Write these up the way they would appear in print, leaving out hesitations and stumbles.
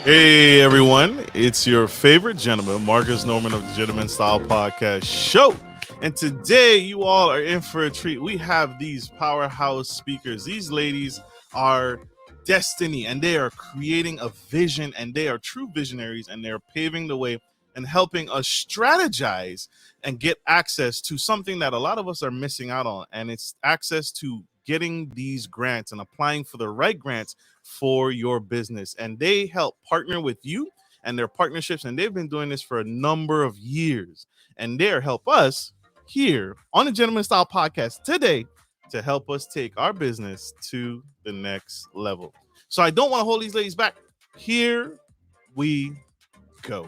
Hey everyone, it's your favorite gentleman, Marcus Norman of the Gentleman Style Podcast Show. And today you all are in for a treat. We have these powerhouse speakers. These ladies are destiny and they are creating a vision and they are true visionaries and they're paving the way and helping us strategize and get access to something that a lot of us are missing out on. And it's access to getting these grants and applying for the right grants for your business. And they help partner with you and their partnerships. And they've been doing this for a number of years. And they're help us here on the Gentleman Style Podcast today to help us take our business to the next level. So I don't want to hold these ladies back. Here we go.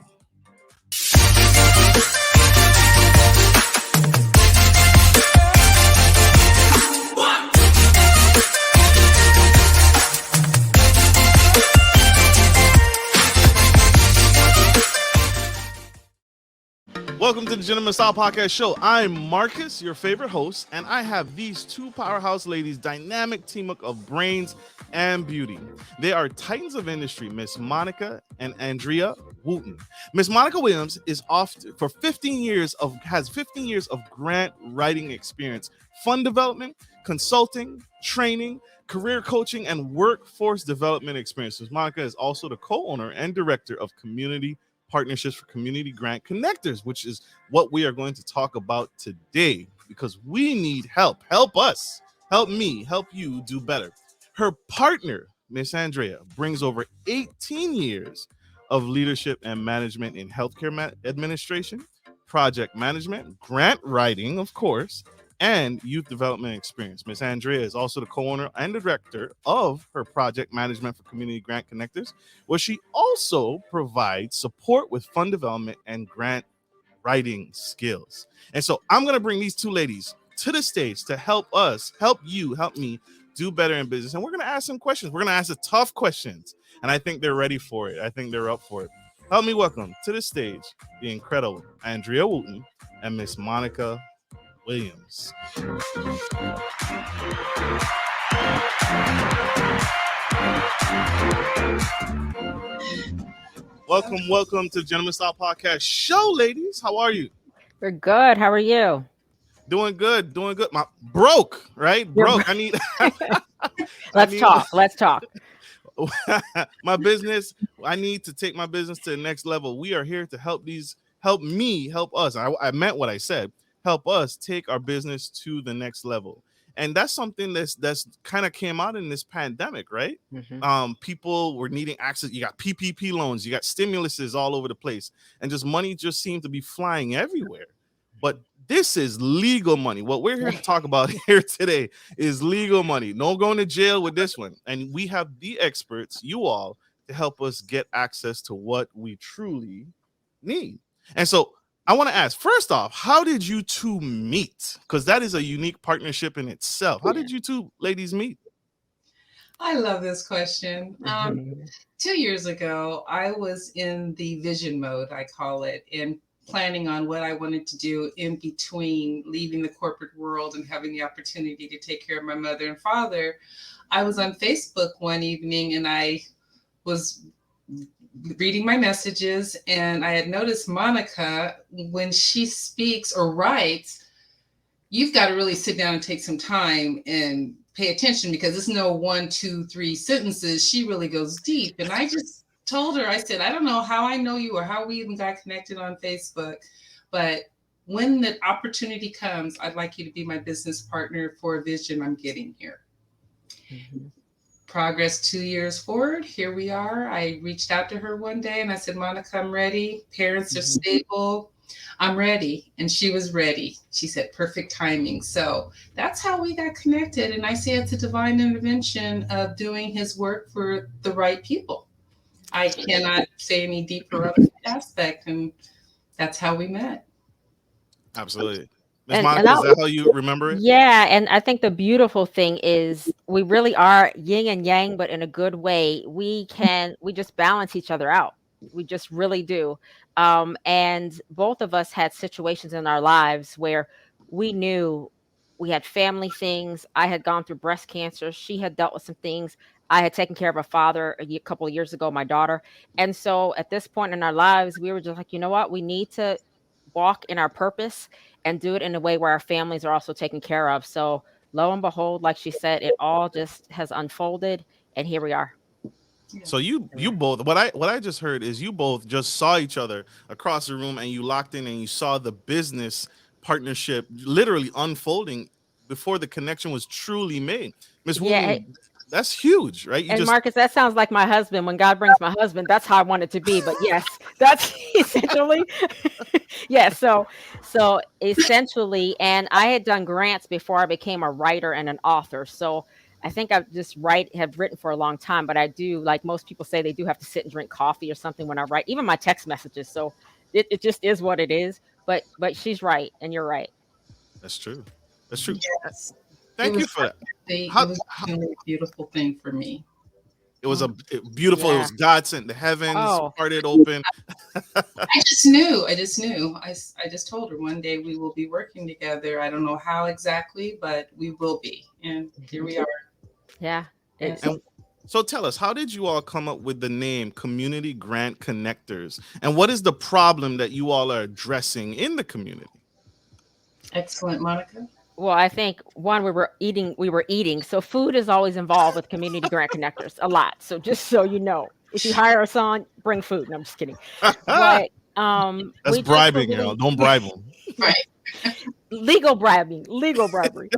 Welcome to the Gentleman Style Podcast Show. I'm Marcus, your favorite host, and I have these two powerhouse ladies, dynamic team of brains and beauty. They are titans of industry, Miss Monica and Andrea Wooten. Miss Monica Williams is off for 15 years of grant writing experience, fund development, consulting, training, career coaching, and workforce development experience. Miss Monica is also the co-owner and director of Community Partnerships for Community Grant Connectors, which is what we are going to talk about today because we need help. Help us, help me, help you do better. Her partner, Miss Andrea, brings over 18 years of leadership and management in healthcare administration, project management, grant writing, of course, and youth development experience. Miss Andrea is also the co-owner and director of her project management for Community Grant Connectors, where she also provides support with fund development and grant writing skills. And so I'm going to bring these two ladies to the stage to help me do better in business. And we're going to ask some questions. We're going to ask the tough questions. And I think they're ready for it. I think they're up for it. Help me welcome to the stage the incredible Andrea Wooten and Miss Monica Williams. Welcome to the Gentleman Style Podcast Show, ladies. How are you? We're good. How are you? Doing good. Broke. I need. Let's talk. My business. I need to take my business to the next level. We are here to help us. I meant what I said. Help us take our business to the next level. And that's something that's kind of came out in this pandemic, right? Mm-hmm. People were needing access. You got PPP loans, you got stimuluses all over the place, and just money just seemed to be flying everywhere. But this is legal money. What we're here to talk about here today is legal money. No going to jail with this one. And we have the experts, you all, to help us get access to what we truly need. And so I want to ask, first off, how did you two meet? Because that is a unique partnership in itself. How did you two ladies meet? I love this question. 2 years ago, I was in the vision mode, I call it, and planning on what I wanted to do in between leaving the corporate world and having the opportunity to take care of my mother and father. I was on Facebook one evening and I was reading my messages, and I had noticed Monica, when she speaks or writes, you've got to really sit down and take some time and pay attention because it's no 1, 2, 3 sentences. She really goes deep. And I just told her, I said, I don't know how I know you or how we even got connected on Facebook, but when the opportunity comes, I'd like you to be my business partner for a vision I'm getting here. Mm-hmm. Progress 2 years forward, here we are. I reached out to her one day and I said, Monica, I'm ready. Parents are stable. I'm ready. And she was ready. She said, perfect timing. So that's how we got connected. And I say it's a divine intervention of doing his work for the right people. I cannot say any deeper of that aspect. And that's how we met. Absolutely. Ms. Monica, is that how you remember it? Yeah, and I think the beautiful thing is we really are yin and yang, but in a good way. We just balance each other out. We just really do. And both of us had situations in our lives where we knew we had family things. I had gone through breast cancer. She had dealt with some things. I had taken care of a father couple of years ago, my daughter. And so at this point in our lives, we were just like, you know what? We need to walk in our purpose and do it in a way where our families are also taken care of. So lo and behold, like she said, it all just has unfolded, and here we are. So Yes. you both, what I just heard is you both just saw each other across the room and you locked in and you saw the business partnership literally unfolding before the connection was truly made. Miss Yeah. Wooten, that's huge, right? You And just Marcus, that sounds like my husband. When God brings my husband, that's how I want it to be. But yes, that's essentially, yeah. So essentially, and I had done grants before I became a writer and an author. So I think I just have written for a long time. But I do, like most people say, they do have to sit and drink coffee or something when I write, even my text messages. So it just is what it is. But she's right, and you're right. that's true. That's true. Yes. It Thank you was for that. it How, was really a beautiful thing for me. it was beautiful. It Yeah. was God sent. The heavens Oh, parted open. I just knew. I just knew. I just told her one day we will be working together. I don't know how exactly, but we will be. And here we are. yeah. Yes. And so tell us, how did you all come up with the name Community Grant Connectors? And what is the problem that you all are addressing in the community? Excellent, Monica. Well, I think one, we were eating. So food is always involved with community grant connectors a lot. So just so you know, if you hire us on, bring food. No, I'm just kidding. But That's we just were bribing, y'all. getting Don't bribe them. yeah, legal bribery.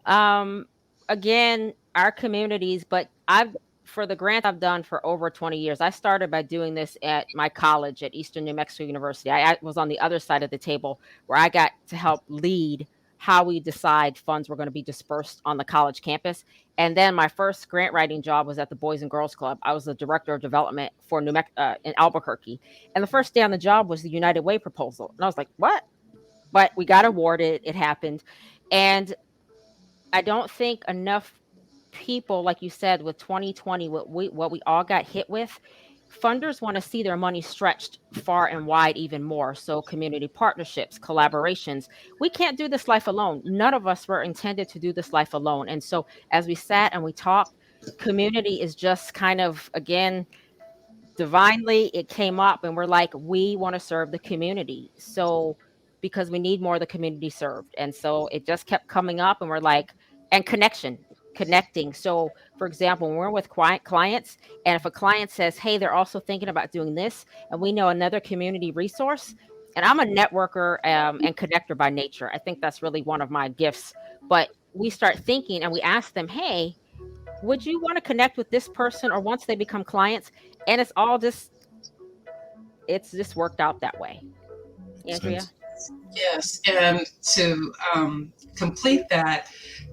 Um, again, our communities, but I've for the grant I've done for over 20 years. I started by doing this at my college at Eastern New Mexico University. I was on the other side of the table where I got to help lead how we decide funds were going to be dispersed on the college campus. And then my first grant writing job was at the Boys and Girls Club. I was the director of development for in Albuquerque. And the first day on the job was the United Way proposal. And I was like, what? But we got awarded. It happened. And I don't think enough people, like you said, with 2020, what we all got hit with, funders want to see their money stretched far and wide even more. So community partnerships, collaborations. We can't do this life alone. None of us were intended to do this life alone. And so as we sat and we talked, community is just kind of again divinely it came up and we're like we want to serve the community, so because we need more of the community served, and so it just kept coming up and we're like, and connecting. So for example, when we're with clients, and if a client says, hey, they're also thinking about doing this, and we know another community resource, and I'm a networker and connector by nature. I think that's really one of my gifts. But we start thinking and we ask them, hey, would you want to connect with this person, or once they become clients, and it's just worked out that way. Andrea? Sense. Yes. And to complete that,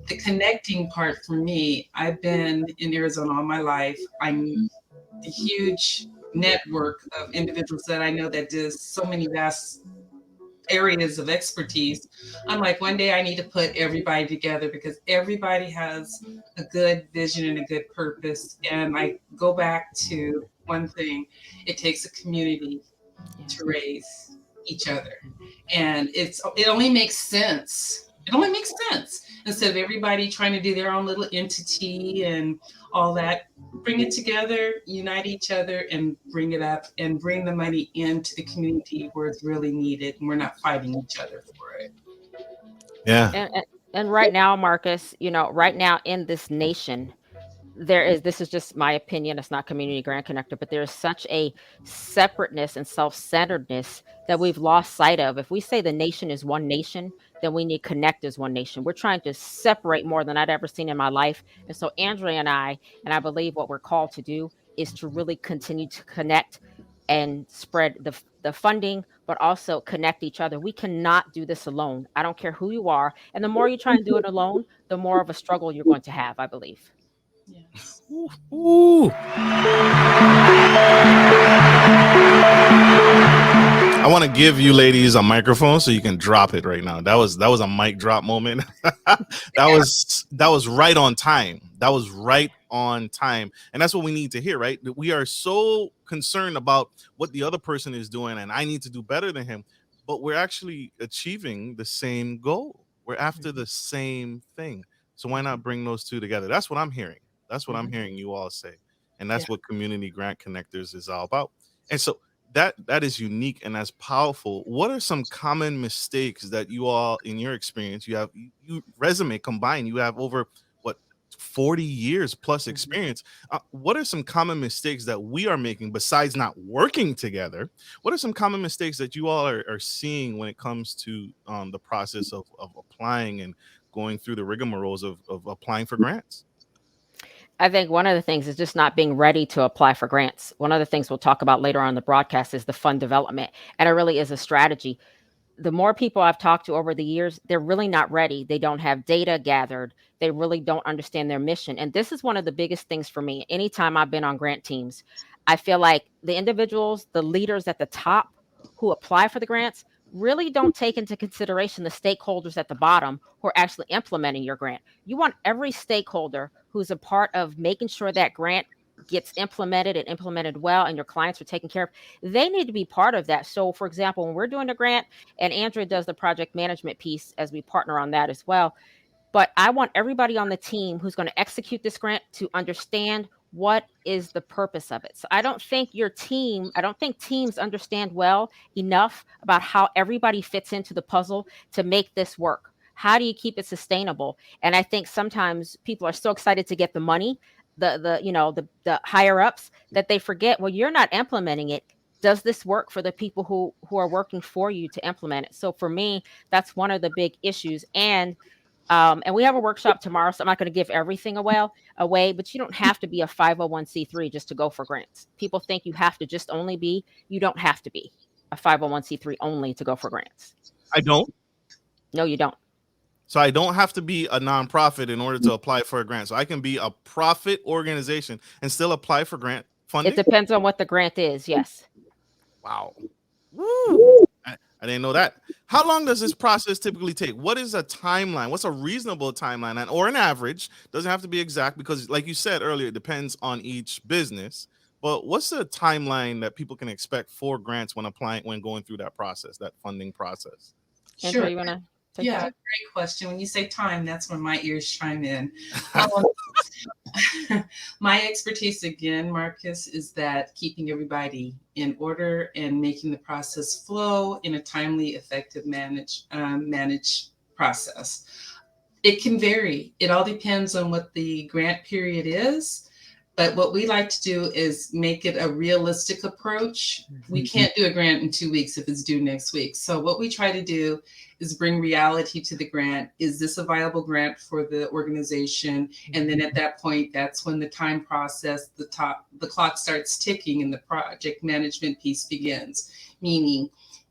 the connecting part for me, I've been in Arizona all my life. I'm a huge network of individuals that I know that does so many vast areas of expertise. I'm like, one day I need to put everybody together because everybody has a good vision and a good purpose. And I go back to one thing, it takes a community to raise each other. And it only makes sense. It only makes sense instead of everybody trying to do their own little entity and all that. Bring it together, unite each other, and bring it up and bring the money into the community where it's really needed. And we're not fighting each other for it. Yeah. And right now, Marcus, right now in this nation, this is just my opinion, it's not community grant connector, but there is such a separateness and self-centeredness that we've lost sight of. If we say the nation is one nation, then we need connect as one nation. We're trying to separate more than I'd ever seen in my life. And so Andrea and I believe what we're called to do is to really continue to connect and spread the funding, but also connect each other. We cannot do this alone. I don't care who you are. And the more you try and do it alone, the more of a struggle you're going to have, I believe. Yes. Ooh, ooh. I want to give you ladies a microphone so you can drop it right now. That was a mic drop moment. that was right on time. That was right on time. And that's what we need to hear, right? We are so concerned about what the other person is doing and I need to do better than him, but we're actually achieving the same goal. We're after the same thing. So why not bring those two together? That's what I'm hearing. That's what I'm hearing you all say. And Yeah. that's what Community Grant Connectors is all about. And so that is unique and that's powerful. What are some common mistakes that you all, in your experience, you have, you resume combined, you have over what, 40 years plus experience. What are some common mistakes that we are making besides not working together? What are some common mistakes that you all are seeing when it comes to the process of applying and going through the rigmaroles of applying for grants? I think one of the things is just not being ready to apply for grants. One of the things we'll talk about later on in the broadcast is the fund development, and it really is a strategy. The more people I've talked to over the years, they're really not ready. They don't have data gathered. They really don't understand their mission. And this is one of the biggest things for me. Anytime I've been on grant teams, I feel like the individuals, the leaders at the top who apply for the grants really don't take into consideration the stakeholders at the bottom who are actually implementing your grant. You want every stakeholder who's a part of making sure that grant gets implemented and implemented well and your clients are taken care of. They need to be part of that. So for example, when we're doing a grant, and Andrea does the project management piece as we partner on that as well. But I want everybody on the team who's going to execute this grant to understand what is the purpose of it. So I don't think teams understand well enough about how everybody fits into the puzzle to make this work. How do you keep it sustainable? And I think sometimes people are so excited to get the money, the higher ups, that they forget, well, you're not implementing it. Does this work for the people who are working for you to implement it? So for me, that's one of the big issues. And we have a workshop tomorrow, so I'm not going to give everything away, but you don't have to be a 501c3 just to go for grants. People think you have to just only be, you don't have to be a 501c3 only to go for grants. I don't. No, you don't. So I don't have to be a nonprofit in order to apply for a grant. So I can be a profit organization and still apply for grant funding. It depends on what the grant is. Yes. Wow. Woo. I didn't know that. How long does this process typically take? What is a timeline? What's a reasonable timeline or an average? Doesn't have to be exact because, like you said earlier, it depends on each business. But what's the timeline that people can expect for grants when going through that process, that funding process? Andrea, Sure. you want to take Yeah, that? great question. When you say time, that's when my ears chime in. My expertise, again, Marcus, is that keeping everybody in order and making the process flow in a timely, effective, managed process. It can vary. It all depends on what the grant period is. But what we like to do is make it a realistic approach. We can't do a grant in 2 weeks if it's due next week. So what we try to do is bring reality to the grant. Is this a viable grant for the organization? And then at that point, that's when the time process, the clock starts ticking and the project management piece begins, meaning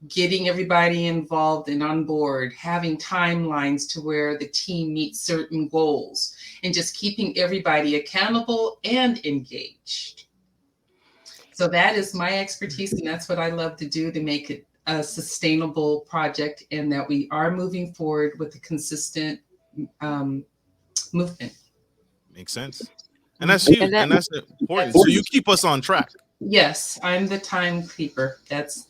getting everybody involved and on board, having timelines to where the team meets certain goals, and just keeping everybody accountable and engaged. So that is my expertise, and that's what I love to do to make it a sustainable project and that we are moving forward with a consistent movement. Makes sense. And that's huge. And that's important. So you keep us on track. Yes, I'm the timekeeper. That's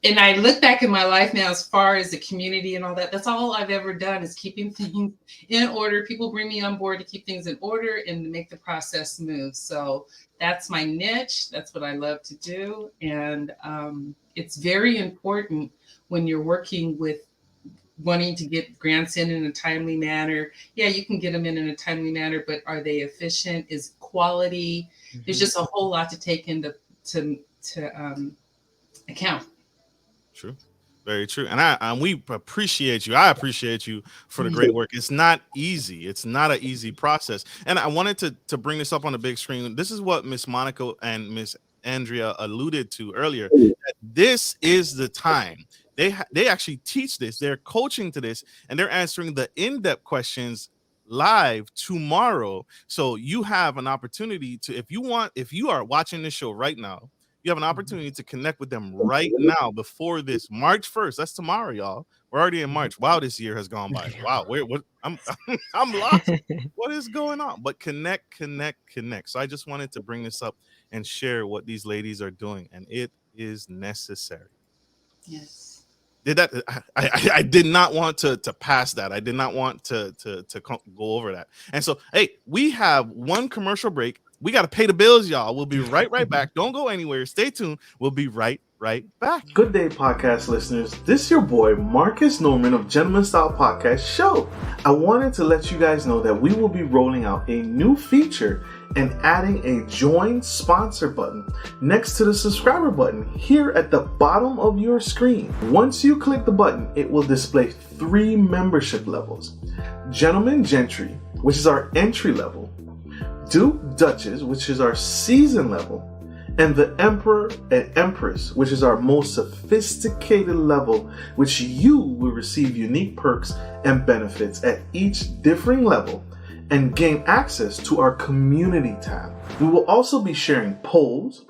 and I look back in my life now as far as the community and all that. That's all I've ever done is keeping things in order. People bring me on board to keep things in order and to make the process move. So that's my niche. That's what I love to do. And it's very important when you're working with wanting to get grants in a timely manner. Yeah, you can get them in a timely manner, but are they efficient? Is quality? There's just a whole lot to take into account. True. Very true. And we appreciate you. I appreciate you for the great work. It's not easy. It's not an easy process. And I wanted to bring this up on the big screen. This is what Miss Monica and Miss Andrea alluded to earlier. This is the time. They actually teach this. They're coaching to this, and they're answering the in-depth questions live tomorrow. So you have an opportunity to, if you are watching this show right now, you have an opportunity to connect with them right now before this March 1st. That's tomorrow, y'all. We're already in March. Wow, this year has gone by. Wow, I'm lost. What is going on? But connect. So I just wanted to bring this up and share what these ladies are doing, and it is necessary. Yes. did that. I did not want to pass that. I did not want to go over that. And so, hey, we have one commercial break. We got to pay the bills, y'all. We'll be right back. Don't go anywhere. Stay tuned. We'll be right back. Good day, podcast listeners. This is your boy, Marcus Norman of Gentleman Style Podcast Show. I wanted to let you guys know that we will be rolling out a new feature and adding a join sponsor button next to the subscriber button here at the bottom of your screen. Once you click the button, it will display 3 membership levels. Gentleman Gentry, which is our entry level, Duke Duchess, which is our season level, and the Emperor and Empress, which is our most sophisticated level, which you will receive unique perks and benefits at each differing level and gain access to our community tab. We will also be sharing polls,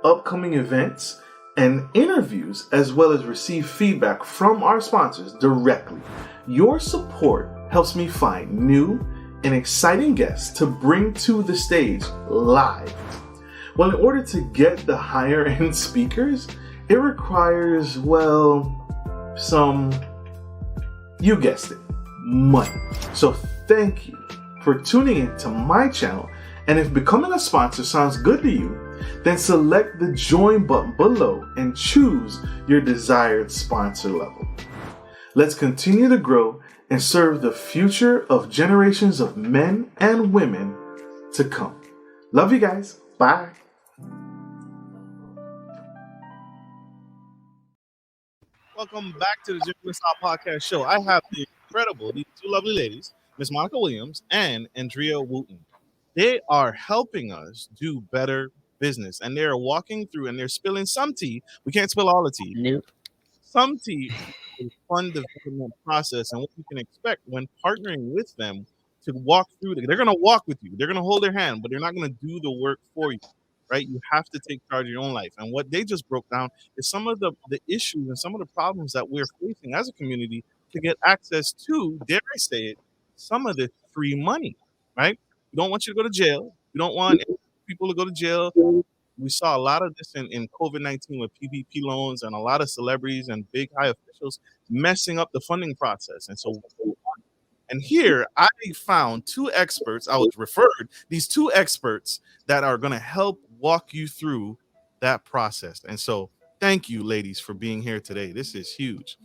upcoming events, and interviews, as well as receive feedback from our sponsors directly. Your support helps me find new and exciting guests to bring to the stage live. Well, in order to get the higher end speakers, it requires, well, you guessed it, money. So thank you for tuning in to my channel. And if becoming a sponsor sounds good to you, then select the join button below and choose your desired sponsor level. Let's continue to grow and serve the future of generations of men and women to come. Love you guys. Bye. Welcome back to the Gentleman Style Podcast Show. I have these two lovely ladies, Miss Monica Williams and Andrea Wooten. They are helping us do better business, and they're walking through and they're spilling some tea. We can't spill all the tea. Nope. Some tea is fund development process and what you can expect when partnering with them to walk through. They're going to walk with you. They're going to hold their hand, but they're not going to do the work for you, right? You have to take charge of your own life. And what they just broke down is some of the issues and some of the problems that we're facing as a community to get access to, dare I say it, some of the free money, right? We don't want you to go to jail. We don't want people to go to jail. We saw a lot of this in COVID-19 with PPP loans and a lot of celebrities and big high officials messing up the funding process. And so, and here I found 2 experts. I was referred these 2 experts that are going to help walk you through that process. And so thank you, ladies, for being here today. This is huge.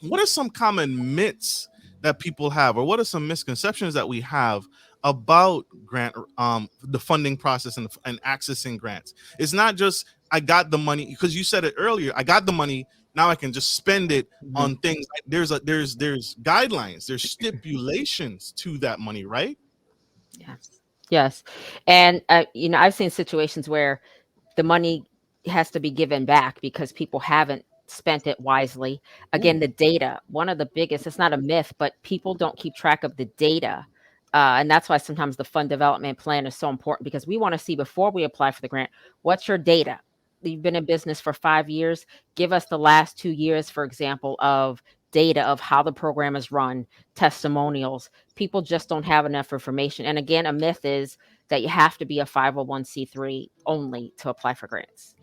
What are some common myths that people have, or what are some misconceptions that we have about grant, the funding process and accessing grants? It's not just I got the money, because you said it earlier. I got the money, now I can just spend it on things. There's guidelines, there's stipulations to that money, right? Yes. And I've seen situations where the money has to be given back because people haven't spent it wisely. Again, the data, one of the biggest, it's not a myth, but people don't keep track of the data. And that's why sometimes the fund development plan is so important, because we want to see before we apply for the grant, what's your data? You've been in business for 5 years. Give us the last 2 years, for example, of data of how the program is run, testimonials. People just don't have enough information. And again, a myth is that you have to be a 501c3 only to apply for grants.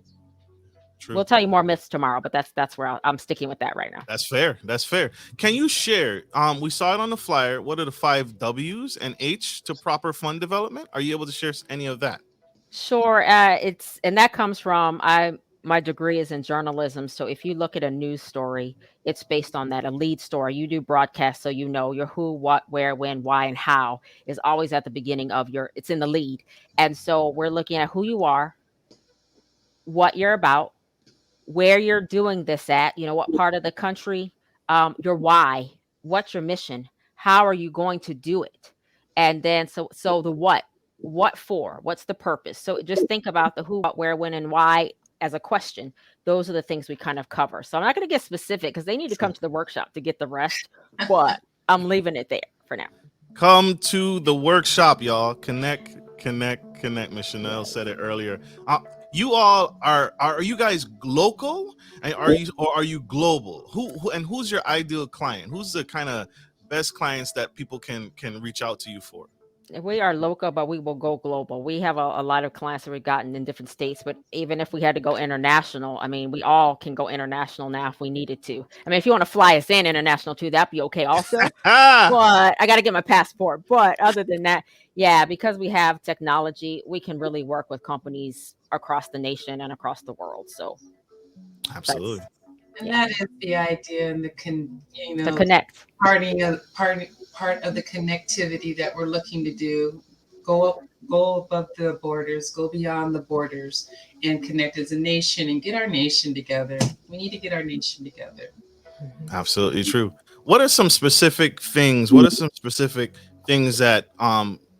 True. We'll tell you more myths tomorrow, but that's where I'm sticking with that right now. That's fair. That's fair. Can you share? We saw it on the flyer. What are the 5 W's and H to proper fund development? Are you able to share any of that? Sure. And that comes from my degree is in journalism. So if you look at a news story, it's based on that, a lead story. You do broadcast, so you know your who, what, where, when, why, and how is always at the beginning of it's in the lead. And so we're looking at who you are, what you're about, where you're doing this at, what part of the country, your why, what's your mission, how are you going to do it? And then so the what for, what's the purpose? So just think about the who, what, where, when, and why as a question. Those are the things we kind of cover. So I'm not going to get specific because they need to come to the workshop to get the rest, but I'm leaving it there for now. Come to the workshop, y'all. Connect. Miss Chanel said it earlier. You all are you guys local, and are you global? Who's your ideal client? Who's the kind of best clients that people can reach out to you for? We are local, but we will go global. We have a lot of clients that we've gotten in different states, but even if we had to go international, I mean, we all can go international now if we needed to. I mean, if you want to fly us in international too, that'd be okay also. Ah, But I got to get my passport. But other than that, yeah, because we have technology, we can really work with companies across the nation and across the world. So absolutely. that's, And yeah, that is the idea and to connect. part of the connectivity that we're looking to do. Go above the borders, go beyond the borders, and connect as a nation and get our nation together. We need to get our nation together. Mhm. Absolutely true. What are some specific things? What are some specific things that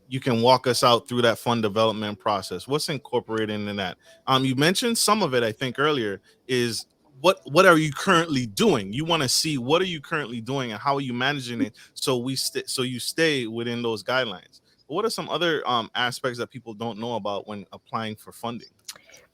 you can walk us out through that fund development process? What's incorporated in that? You mentioned some of it, I think earlier, is what are you currently doing? You want to see what are you currently doing and how are you managing it so so you stay within those guidelines. But what are some other aspects that people don't know about when applying for funding?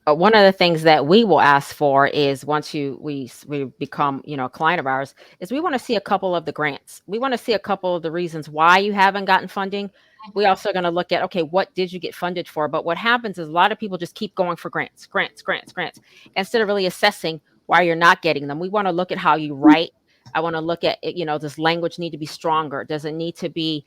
One of the things that we will ask for is once we become a client of ours is we want to see a couple of the grants. We want to see a couple of the reasons why you haven't gotten funding. We also are going to look at, okay, what did you get funded for? But what happens is a lot of people just keep going for grants, grants, grants, grants, instead of really assessing why you're not getting them. We want to look at how you write. I want to look at it, does language need to be stronger? Does it need to be,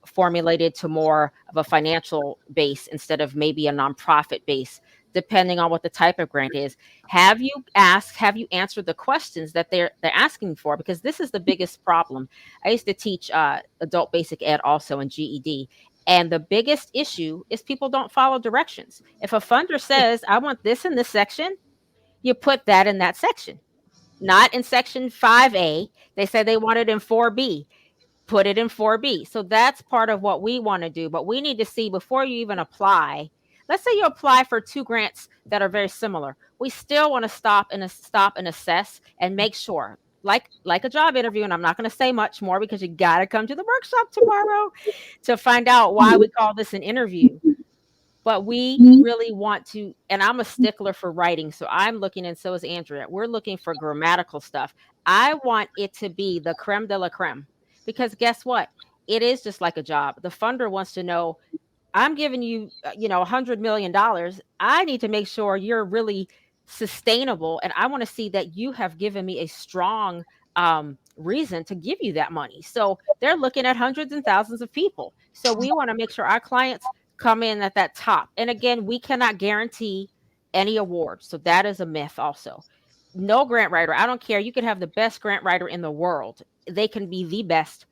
formulated to more of a financial base instead of maybe a nonprofit base, depending on what the type of grant is. Have you answered the questions that they're asking for? Because this is the biggest problem. I used to teach adult basic ed also in GED. And the biggest issue is people don't follow directions. If a funder says, I want this in this section, you put that in that section, not in section 5A. They say they want it in 4B, put it in 4B. So that's part of what we want to do. But we need to see before you even apply. Let's say you apply for two grants that are very similar. We still want to stop and assess and make sure, like a job interview. And I'm not going to say much more because you got to come to the workshop tomorrow to find out why we call this an interview. But we really want to, and I'm a stickler for writing. So I'm looking, and so is Andrea. We're looking for grammatical stuff. I want it to be the creme de la creme because guess what? It is just like a job. The funder wants to know, I'm giving you, $100 million. I need to make sure you're really sustainable, and I want to see that you have given me a strong reason to give you that money. So they're looking at hundreds and thousands of people. So we want to make sure our clients come in at that top. And again, we cannot guarantee any award. So that is a myth also. No grant writer, I don't care. You could have the best grant writer in the world. They can be the best.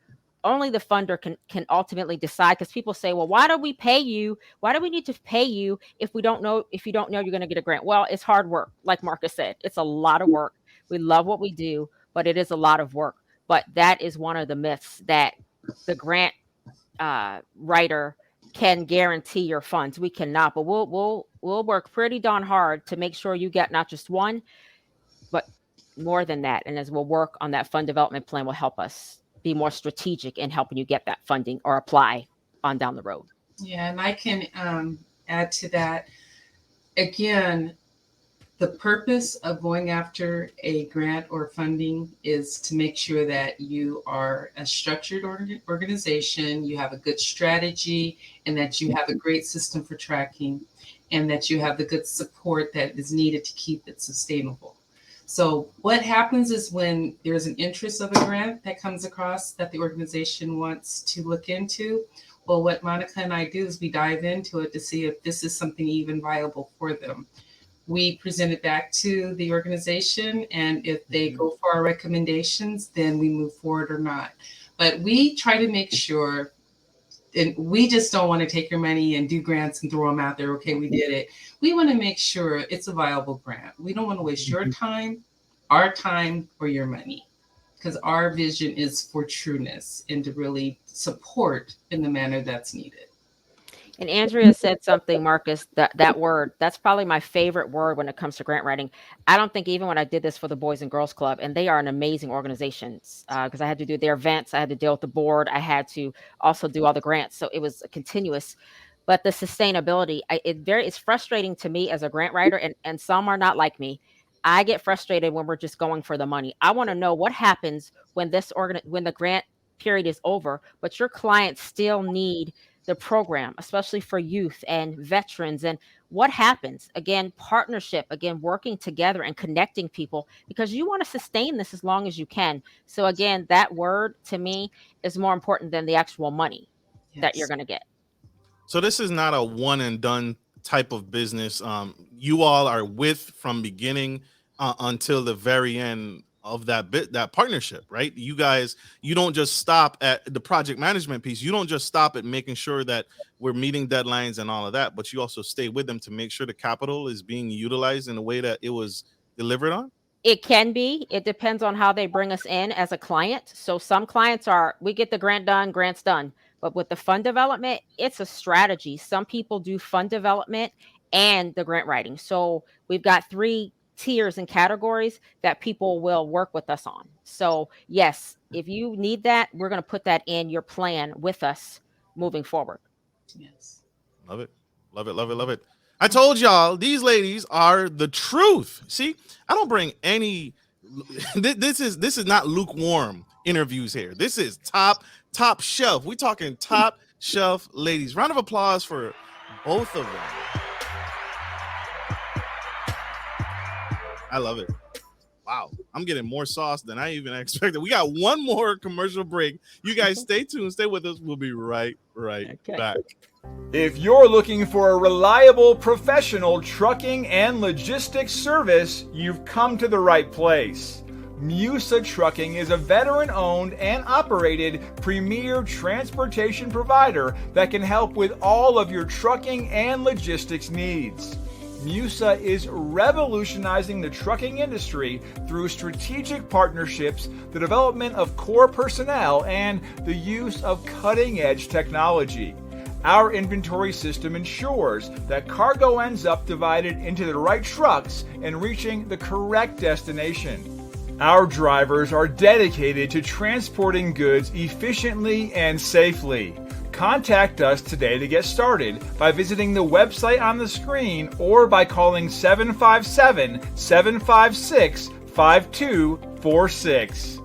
Only the funder can ultimately decide, because people say, well, why do we pay you? Why do we need to pay you if you don't know you're going to get a grant? Well, it's hard work. Like Marcus said, it's a lot of work. We love what we do, but it is a lot of work. But that is one of the myths, that the grant writer can guarantee your funds. We cannot, but we'll work pretty darn hard to make sure you get not just one, but more than that. And as we'll work on that fund development plan, will help us be more strategic in helping you get that funding or apply on down the road. Yeah, and I can add to that. Again, the purpose of going after a grant or funding is to make sure that you are a structured organization, you have a good strategy, and that you have a great system for tracking, and that you have the good support that is needed to keep it sustainable. So what happens is when there's an interest of a grant that comes across that the organization wants to look into, well, what Monica and I do is we dive into it to see if this is something even viable for them. We present it back to the organization, and if they Mhm. go for our recommendations, then we move forward or not. But we try to make sure, and we just don't want to take your money and do grants and throw them out there. Okay, we did it. We want to make sure it's a viable grant. We don't want to waste your time, our time, or your money, because our vision is for trueness and to really support in the manner that's needed. And Andrea said something, Marcus, that word, that's probably my favorite word when it comes to grant writing. I don't think even when I did this for the Boys and Girls Club, and they are an amazing organization, because I had to do their events, I had to deal with the board, I had to also do all the grants. So it was continuous. But the sustainability, it's frustrating to me as a grant writer, and some are not like me. I get frustrated when we're just going for the money. I want to know what happens when when the grant period is over, but your clients still need the program, especially for youth and veterans. And what happens? Again, partnership, again, working together and connecting people, because you want to sustain this as long as you can. So again, that word to me is more important than the actual money that you're Yes. going to get. So this is not a one and done type of business. You all are with from beginning until the very end of that partnership, right? You guys, you don't just stop at the project management piece. You don't just stop at making sure that we're meeting deadlines and all of that, but you also stay with them to make sure the capital is being utilized in the way that it was delivered on. It can be. It depends on how they bring us in as a client. So some clients are, we get the grant done, grants done. But with the fund development, it's a strategy. Some people do fund development and the grant writing. So we've got three tiers and categories that people will work with us on. So yes, if you need that, we're going to put that in your plan with us moving forward. Yes. Love it. Love it. Love it. Love it. I told y'all these ladies are the truth. See, I don't bring any this is not lukewarm interviews here. This is top shelf. We talking top shelf ladies. Round of applause for both of them. I love it. Wow, I'm getting more sauce than I even expected. We got one more commercial break. You guys stay tuned, stay with us. We'll be right back. If you're looking for a reliable professional trucking and logistics service, you've come to the right place. Musa Trucking is a veteran-owned and operated premier transportation provider that can help with all of your trucking and logistics needs. Musa is revolutionizing the trucking industry through strategic partnerships, the development of core personnel, and the use of cutting-edge technology. Our inventory system ensures that cargo ends up divided into the right trucks and reaching the correct destination. Our drivers are dedicated to transporting goods efficiently and safely. Contact us today to get started by visiting the website on the screen or by calling 757-756-5246.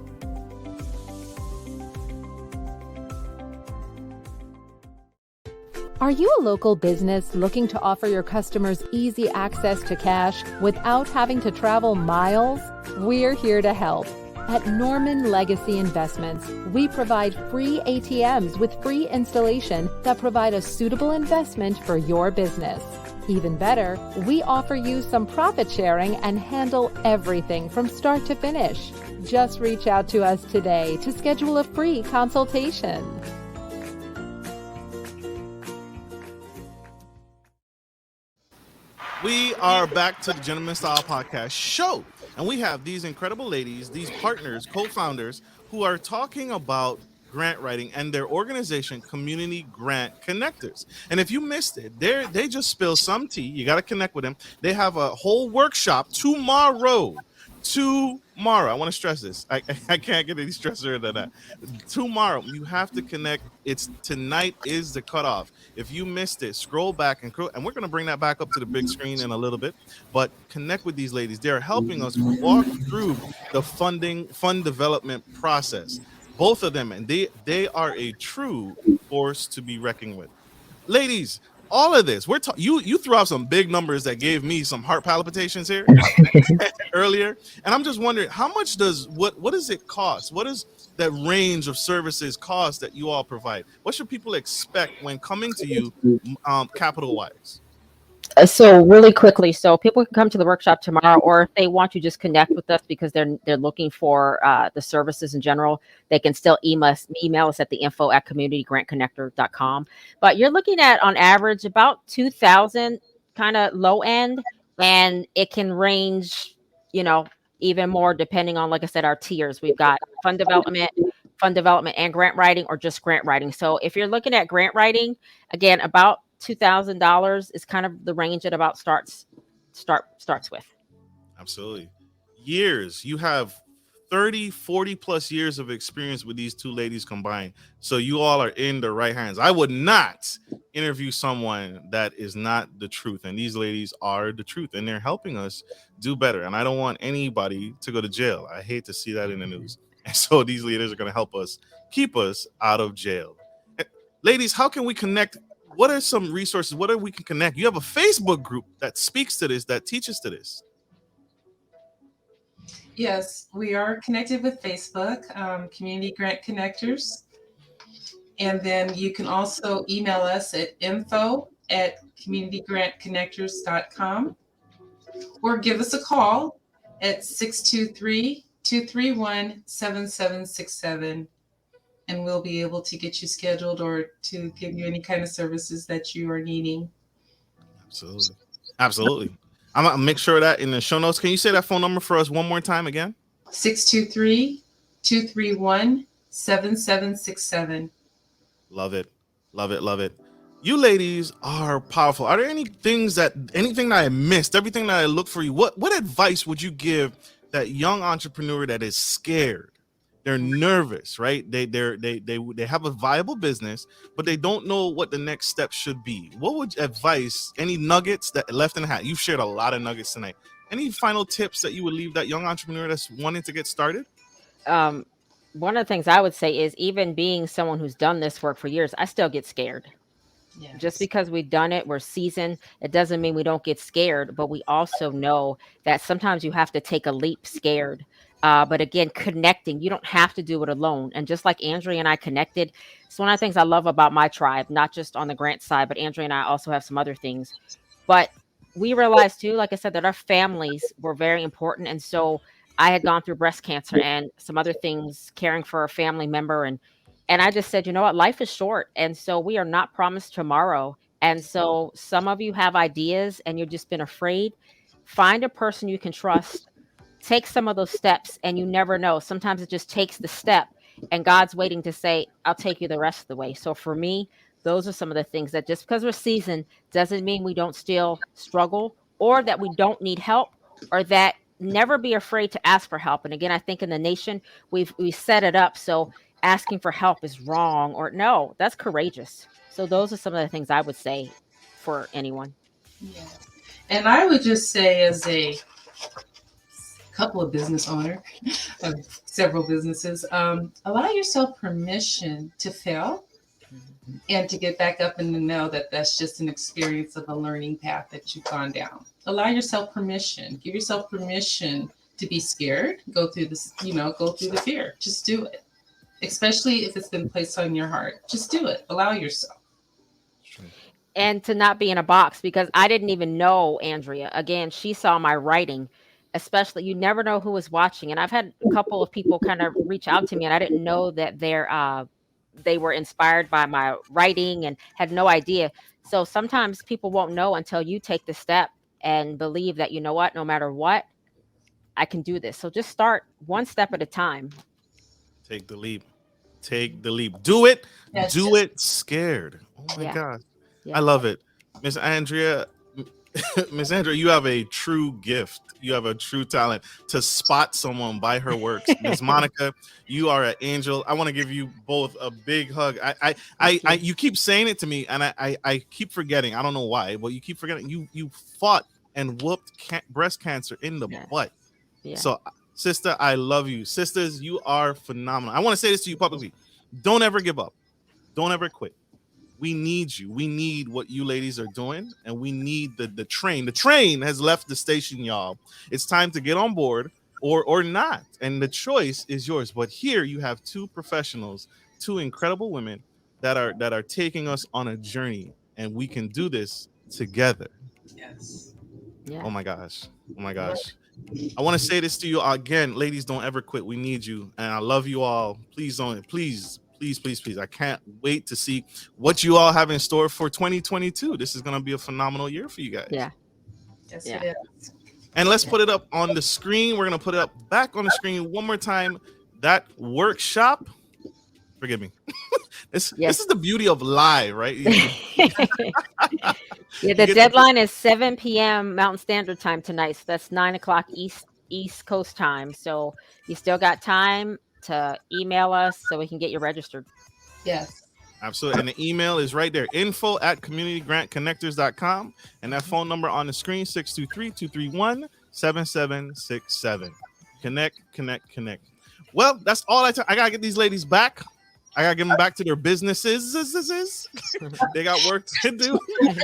Are you a local business looking to offer your customers easy access to cash without having to travel miles? We're here to help. At Norman Legacy Investments, we provide free ATMs with free installation that provide a suitable investment for your business. Even better, we offer you some profit sharing and handle everything from start to finish. Just reach out to us today to schedule a free consultation. We are back to the Gentleman Style Podcast show, and we have these incredible ladies, these partners, co-founders, who are talking about grant writing and their organization, Community Grant Connectors. And if you missed it, they just spilled some tea. You got to connect with them. They have a whole workshop tomorrow. I want to stress this. I can't get any stressier than that. Tomorrow, you have to connect. It's tonight is the cutoff. If you missed it, scroll back and we're going to bring that back up to the big screen in a little bit. But connect with these ladies. They're helping us walk through the fund development process. Both of them, and they are a true force to be reckoned with. Ladies, all of this, you threw out some big numbers that gave me some heart palpitations here earlier, and I'm just wondering, how much what does it cost? What does that range of services cost that you all provide? What should people expect when coming to you, capital wise? So really quickly, so people can come to the workshop tomorrow, or if they want to just connect with us because they're looking for the services in general, they can still email us at the info@communitygrantconnector.com. But you're looking at on average about 2,000 kind of low end, and it can range, even more depending on, like I said, our tiers. We've got fund development and grant writing, or just grant writing. So if you're looking at grant writing, again, about $2,000 is kind of the range it about starts with. Absolutely. Years. You have 30, 40 plus years of experience with these two ladies combined. So you all are in the right hands. I would not interview someone that is not the truth. And these ladies are the truth, and they're helping us do better. And I don't want anybody to go to jail. I hate to see that in the news. And so these leaders are going to help us keep us out of jail. Ladies, how can we connect? What are some resources? What are we can connect? You have a Facebook group that speaks to this, that teaches to this. Yes, we are connected with Facebook, Community Grant Connectors. And then you can also email us at info@communitygrantconnectors.com or give us a call at 623-231-7767. And we'll be able to get you scheduled or to give you any kind of services that you are needing. Absolutely. Absolutely. I'm going to make sure that in the show notes. Can you say that phone number for us one more time again? 623-231-7767. Love it. Love it. Love it. You ladies are powerful. Are there anything that I missed, everything that I looked for you? What advice would you give that young entrepreneur that is scared? They're nervous, right? They have a viable business, but they don't know what the next step should be. What would advice, any nuggets that left in the hat? You've shared a lot of nuggets tonight. Any final tips that you would leave that young entrepreneur that's wanting to get started? One of the things I would say is, even being someone who's done this work for years, I still get scared. Yes. Just because we've done it, we're seasoned, it doesn't mean we don't get scared, but we also know that sometimes you have to take a leap scared. But again, connecting, you don't have to do it alone. And just like Andrea and I connected, it's one of the things I love about my tribe, not just on the grant side, but Andrea and I also have some other things. But we realized too, like I said, that our families were very important. And so I had gone through breast cancer and some other things, caring for a family member. And I just said, you know what, life is short. And so we are not promised tomorrow. And so some of you have ideas and you've just been afraid. Find a person you can trust. Take some of those steps, and you never know. Sometimes it just takes the step and God's waiting to say, I'll take you the rest of the way. So for me, those are some of the things that just because we're seasoned doesn't mean we don't still struggle, or that we don't need help, or that never be afraid to ask for help. And again, I think in the nation, we set it up so asking for help is wrong, or no, that's courageous. So those are some of the things I would say for anyone. Yeah. And I would just say, as a couple of business owner of several businesses, allow yourself permission to fail and to get back up and to know that that's just an experience of a learning path that you've gone down. Allow yourself permission. Give yourself permission to be scared. Go through this, go through the fear. Just do it. Especially if it's been placed on your heart. Just do it. Allow yourself. And to not be in a box, because I didn't even know Andrea. Again, she saw my writing. Especially, you never know who was watching. And I've had a couple of people kind of reach out to me, and I didn't know that they were inspired by my writing and had no idea. So sometimes people won't know until you take the step and believe that, you know what, no matter what, I can do this. So just start one step at a time. Take the leap. Take the leap. Do it. Yes. Do it scared. Oh my God. Yeah. I love it. Miss Andrea, you have a true gift. You have a true talent to spot someone by her works. Miss Monica, you are an angel. I want to give you both a big hug. You keep saying it to me, and I keep forgetting. I don't know why, but you keep forgetting. You fought and whooped breast cancer in the butt. Yeah. So, sister, I love you. Sisters, you are phenomenal. I want to say this to you publicly. Don't ever give up. Don't ever quit. We need you. We need what you ladies are doing, and we need the train. The train has left the station, y'all. It's time to get on board or not, and the choice is yours. But here you have two professionals, two incredible women that are taking us on a journey, and we can do this together. Yes. Yeah. Oh my gosh. Oh my gosh. I want to say this to you again, ladies. Don't ever quit. We need you, and I love you all. Please don't. Please. I can't wait to see what you all have in store for 2022. This is going to be a phenomenal year for you guys. Yeah. Yes, it is. And let's put it up on the screen. We're going to put it up back on the screen one more time. That workshop, forgive me. This is the beauty of live, right? The deadline is 7 p.m. Mountain Standard Time tonight. So that's 9 o'clock East Coast time. So you still got time to email us so we can get you registered. Yes. Absolutely. And the email is right there, info@communitygrantconnectors.com. And that phone number on the screen, 623-231-7767. Connect. Well, that's all I gotta get these ladies back. I gotta get them back to their businesses. They got work to do.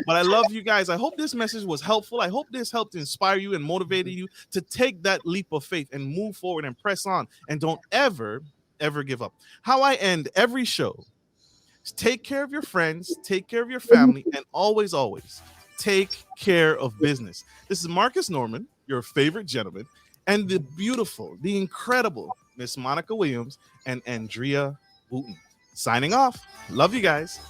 But I love you guys. I hope this message was helpful. I hope this helped inspire you and motivated you to take that leap of faith and move forward and press on. And don't ever give up. How I end every show is take care of your friends, take care of your family, and always take care of business. This is Marcus Norman, your favorite gentleman, and the beautiful, the incredible Miss Monica Williams and Andrea Wooten. Signing off. Love you guys.